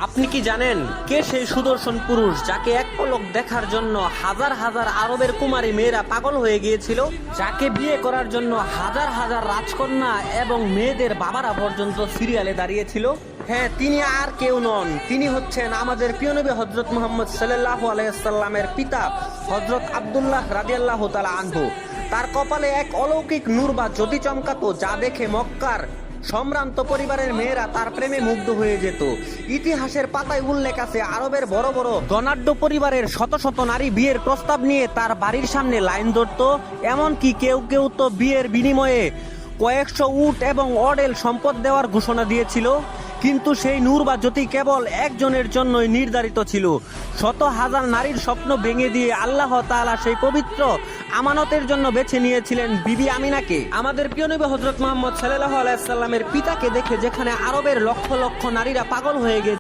আপনি কি জানেন কে সেই সুদর্শন পুরুষ যাকে এক পলক দেখার জন্য হাজার হাজার আরবের কুমারী মেয়েরা পাগল হয়ে গিয়েছিল, যাকে বিয়ে করার জন্য হাজার হাজার রাজকন্যা এবং মেয়েদের বাবারা পর্যন্ত সিরিয়ালে দাঁড়িয়েছিল? হ্যাঁ, তিনি আর কেউ নন, তিনি হচ্ছেন আমাদের প্রিয় নবী হযরত মুহাম্মদ সাল্লাল্লাহু আলাইহি ওয়াসাল্লামের পিতা হযরত আব্দুল্লাহ রাদিয়াল্লাহু তাআলা আনহু। তার কপালে এক অলৌকিক নূর বা জ্যোতি চমকাতো, যা দেখে মক্কার সম্ভ্রান্ত পরিবারের মেয়েরা তার প্রেমে মুগ্ধ হয়ে যেত। ইতিহাসের পাতায় উল্লেখ আছে, আরবের বড় বড় ধনাঢ্য পরিবারের শত শত নারী বিয়ের প্রস্তাব নিয়ে তার বাড়ির সামনে লাইন ধরত। এমনকি কেউ কেউ তো বিয়ের বিনিময়ে কয়েকশো উট এবং অডেল সম্পদ দেওয়ার ঘোষণা দিয়েছিল। কিন্তু সেই নূর বা জ্যোতি কেবল একজনের জন্যই নির্ধারিত ছিল। শত হাজার নারীর স্বপ্ন ভেঙে দিয়ে আল্লাহ তাআলা সেই পবিত্র আমানতের জন্য বেছে নিয়েছিলেন বিবি আমিনাকে। আমাদের প্রিয় নবী হযরত মুহাম্মদ সাল্লাল্লাহু আলাইহি ওয়াসাল্লামের পিতাকে দেখে যেখানে আরবের লক্ষ লক্ষ নারীরা পাগল হয়ে গেছে,